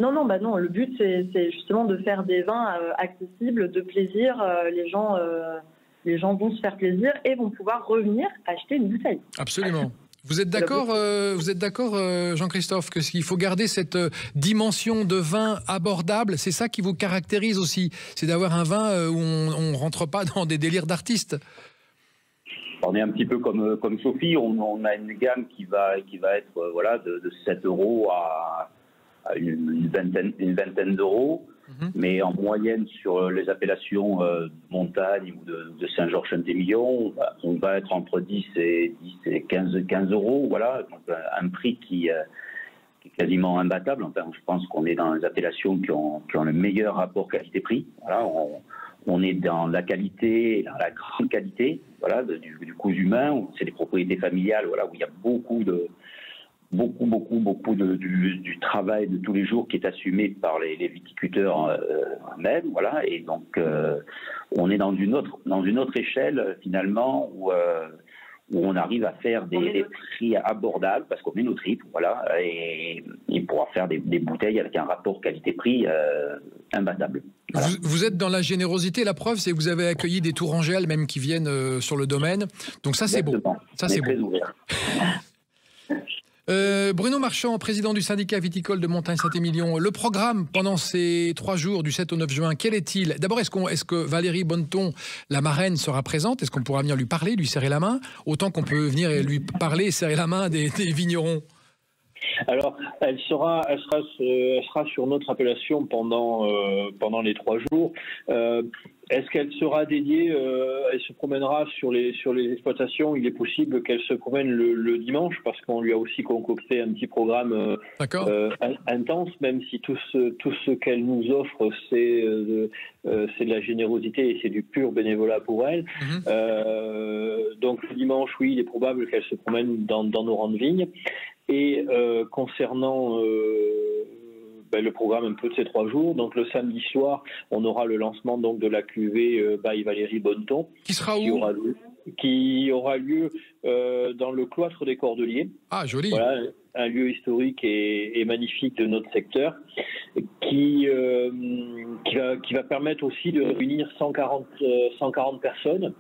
Non. Le but, c'est justement de faire des vins accessibles, de plaisir. Les gens vont se faire plaisir et vont pouvoir revenir acheter une bouteille. Absolument. Vous êtes d'accord, Jean-Christophe, qu'il faut garder cette dimension de vin abordable? C'est ça qui vous caractérise aussi, c'est d'avoir un vin où on ne rentre pas dans des délires d'artistes. On est un petit peu comme Sophie, on a une gamme qui va être de 7 € à une vingtaine d'euros. Mais en moyenne, sur les appellations de montagne ou de Saint-Georges-Saint-Émilion, on va être entre 10 et 15 euros. Voilà, donc un prix qui est quasiment imbattable. Enfin, je pense qu'on est dans les appellations qui ont le meilleur rapport qualité-prix. Voilà, on est dans la qualité, dans la grande qualité, voilà, du cousu humain. C'est des propriétés familiales, voilà, où il y a beaucoup du travail de tous les jours qui est assumé par les viticulteurs eux-mêmes, voilà. Et donc, on est dans une autre échelle finalement où on arrive à faire des prix abordables parce qu'on met nos tripes, voilà, et pouvoir faire des bouteilles avec un rapport qualité-prix imbattable. Voilà. Vous êtes dans la générosité, la preuve, c'est que vous avez accueilli des Tourangelles même qui viennent sur le domaine, donc ça c'est bon. Ça c'est très bon. ouvert. Bruno Marchand, président du syndicat viticole de Montagne-Saint-Émilion. Le programme pendant ces 3 jours du 7 au 9 juin, quel est-il? D'abord, est-ce que Valérie Bonneton, la marraine, sera présente? Est-ce qu'on pourra venir lui parler, lui serrer la main? Autant qu'on peut venir et lui parler et serrer la main des vignerons. Alors, elle sera sur notre appellation pendant les 3 jours. Est-ce qu'elle sera dédiée elle se promènera sur les exploitations? Il est possible qu'elle se promène le dimanche parce qu'on lui a aussi concocté un petit programme intense, même si tout ce qu'elle nous offre, c'est de la générosité et c'est du pur bénévolat pour elle. Donc le dimanche, oui, il est probable qu'elle se promène dans nos rangs de vignes. Et concernant le programme un peu de ces 3 jours, donc le samedi soir, on aura le lancement donc de la cuvée by Valérie Bonneton. Qui sera où? Qui aura lieu dans le cloître des Cordeliers. Ah, joli. Voilà, un lieu historique et magnifique de notre secteur, qui va permettre aussi de réunir 140 personnes.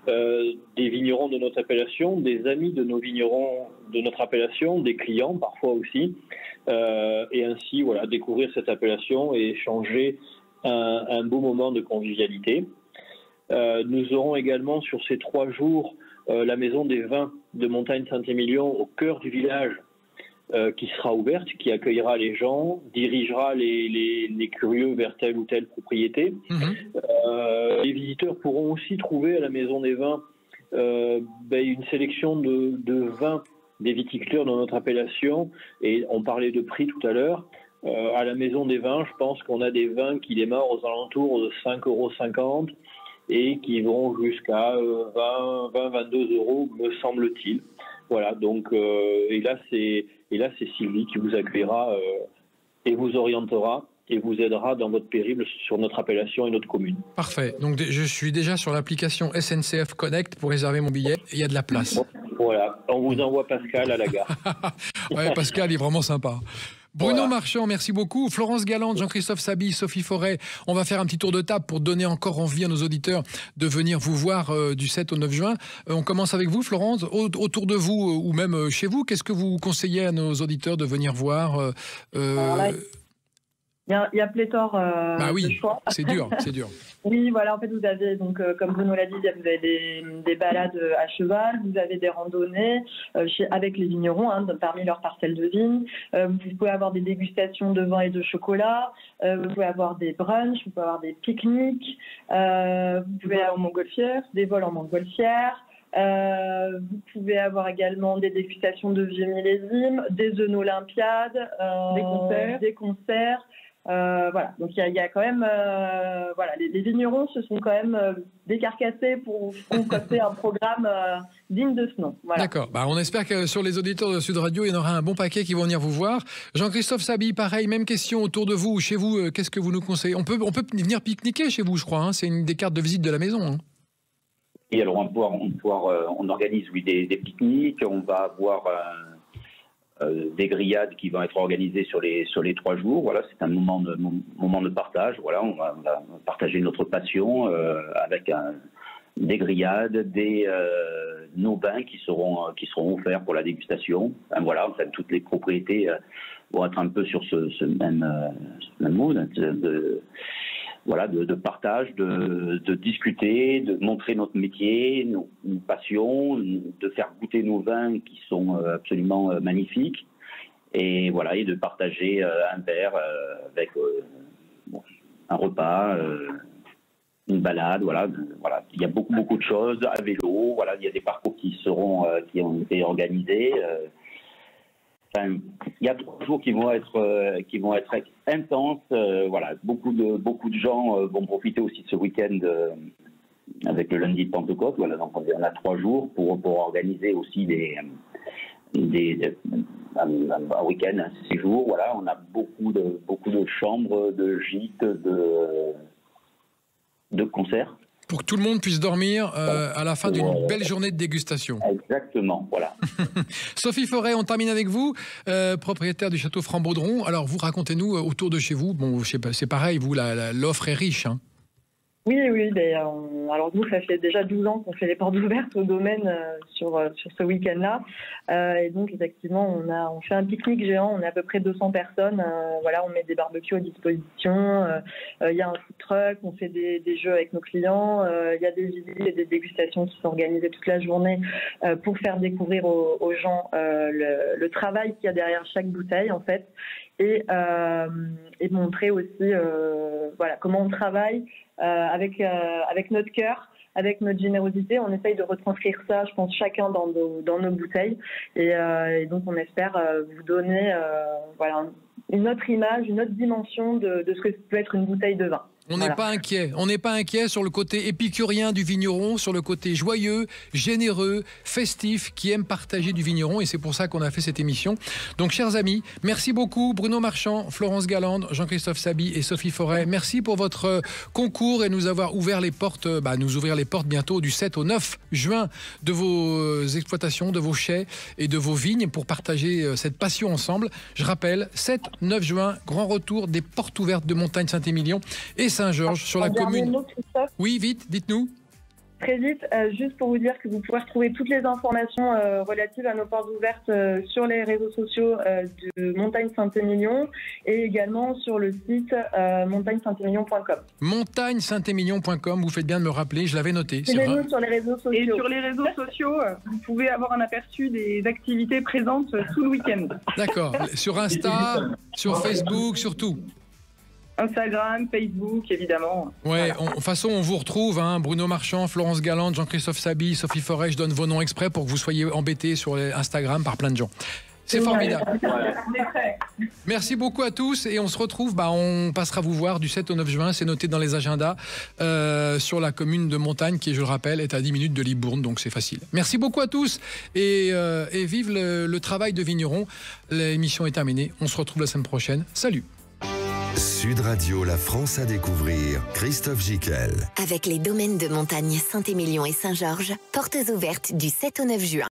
Des vignerons de notre appellation, des amis de nos vignerons de notre appellation, des clients parfois aussi, et ainsi voilà, découvrir cette appellation et échanger un beau moment de convivialité. Nous aurons également sur ces 3 jours la maison des vins de Montagne-Saint-Émilion au cœur du village, qui sera ouverte, qui accueillera les gens, dirigera les curieux vers telle ou telle propriété. Les visiteurs pourront aussi trouver à la Maison des Vins une sélection de vins des viticulteurs dans notre appellation. Et on parlait de prix tout à l'heure. À la Maison des Vins, je pense qu'on a des vins qui démarrent aux alentours de 5,50 € et qui vont jusqu'à 20-22 €, me semble-t-il. Voilà, donc, et là, c'est Sylvie qui vous accueillera et vous orientera et vous aidera dans votre périple sur notre appellation et notre commune. Parfait. Donc, je suis déjà sur l'application SNCF Connect pour réserver mon billet. Il y a de la place. Voilà, on vous envoie Pascal à la gare. Ouais, Pascal est vraiment sympa. Bruno Marchand, merci beaucoup. Florence Galante, Jean-Christophe Saby, Sophie Forêt. On va faire un petit tour de table pour donner encore envie à nos auditeurs de venir vous voir du 7 au 9 juin. On commence avec vous, Florence. Autour de vous ou même chez vous, qu'est-ce que vous conseillez à nos auditeurs de venir voir Alors là, il y a pléthore de choix. C'est dur, c'est dur. Oui, voilà, en fait, vous avez, donc, comme Bruno l'a dit, vous avez des balades à cheval, vous avez des randonnées avec les vignerons, parmi leurs parcelles de vignes. Vous pouvez avoir des dégustations de vin et de chocolat, vous pouvez avoir des brunchs, vous pouvez avoir des pique-niques, vous pouvez aller en montgolfière, des vols en montgolfière. Vous pouvez avoir également des dégustations de vieux millésimes, des œnolympiades, des concerts. Voilà, donc il y a quand même, les vignerons se sont quand même décarcassés pour concocter un programme digne de ce nom. Voilà. D'accord, on espère que sur les auditeurs de Sud Radio, il y en aura un bon paquet qui vont venir vous voir. Jean-Christophe Saby, pareil, même question autour de vous, chez vous, qu'est-ce que vous nous conseillez? On peut venir pique-niquer chez vous, je crois, c'est une des cartes de visite de la maison. Et alors on organise des pique-niques, on va avoir des grillades qui vont être organisées sur les 3 jours. Voilà, c'est un moment de partage. Voilà, on va partager notre passion avec des grillades, nos vins qui seront offerts pour la dégustation. Voilà, enfin, toutes les propriétés vont être un peu sur ce même mood de partage, de discuter, de montrer notre métier, nos passions, de faire goûter nos vins qui sont absolument magnifiques, et voilà, et de partager un verre avec un repas, une balade, voilà. Il y a beaucoup de choses à vélo. Voilà, il y a des parcours qui ont été organisés. Il y a 3 jours qui vont être intenses. Voilà, beaucoup de gens vont profiter aussi de ce week-end avec le lundi de Pentecôte. Voilà, donc on a 3 jours pour organiser aussi un week-end, un séjour. Voilà, on a beaucoup de chambres, de gîtes, de concerts. Pour que tout le monde puisse dormir à la fin d'une belle journée de dégustation. Exactement, voilà. Sophie Forêt, on termine avec vous, propriétaire du château Franc-Baudron. Alors, vous racontez-nous autour de chez vous, bon, je sais pas, c'est pareil, vous, l'offre est riche, hein. Oui. Alors nous, ça fait déjà 12 ans qu'on fait les portes ouvertes au domaine sur ce week-end-là. Et donc, effectivement, on fait un pique-nique géant. On est à peu près 200 personnes. Voilà, on met des barbecues à disposition. Il y a un food truck. On fait des jeux avec nos clients. Il y a des visites et des dégustations qui sont organisées toute la journée pour faire découvrir aux gens le travail qu'il y a derrière chaque bouteille, en fait. Et montrer aussi comment on travaille avec notre cœur, avec notre générosité. On essaye de retranscrire ça, je pense, chacun dans nos bouteilles. Et donc, on espère vous donner une autre image, une autre dimension de ce que peut être une bouteille de vin. On n'est pas inquiet. On n'est pas inquiet sur le côté épicurien du vigneron, sur le côté joyeux, généreux, festif, qui aime partager du vigneron. Et c'est pour ça qu'on a fait cette émission. Donc, chers amis, merci beaucoup. Bruno Marchand, Florence Galande, Jean-Christophe Saby et Sophie Forêt. Merci pour votre concours et nous avoir ouvert les portes, nous ouvrir les portes bientôt du 7 au 9 juin de vos exploitations, de vos chais et de vos vignes pour partager cette passion ensemble. Je rappelle, 7-9 juin, grand retour des portes ouvertes de Montagne-Saint-Émilion et Saint-Georges sur la commune. Oui, vite, dites-nous. Très vite, juste pour vous dire que vous pouvez retrouver toutes les informations relatives à nos portes ouvertes sur les réseaux sociaux de Montagne-Saint-Émilion et également sur le site montagne-saint-émilion.com. Montagne-saint-émilion.com, vous faites bien de me rappeler, je l'avais noté. Suivez-nous sur les réseaux sociaux. Et sur les réseaux sociaux, vous pouvez avoir un aperçu des activités présentes tout le week-end. D'accord, sur Insta, sur Facebook, sur tout. Instagram, Facebook, évidemment. Ouais, de toute façon, on vous retrouve, hein, Bruno Marchand, Florence Galande, Jean-Christophe Saby, Sophie Forêt. Je donne vos noms exprès pour que vous soyez embêtés sur Instagram par plein de gens. C'est formidable. Merci beaucoup à tous et on se retrouve, on passera vous voir du 7 au 9 juin, c'est noté dans les agendas, sur la commune de Montagne qui, je le rappelle, est à 10 minutes de Libourne, donc c'est facile. Merci beaucoup à tous et vive le travail de vigneron. L'émission est terminée, on se retrouve la semaine prochaine. Salut. Sud Radio, la France à découvrir, Christophe Gickel. Avec les domaines de montagne Saint-Émilion et Saint-Georges, portes ouvertes du 7 au 9 juin.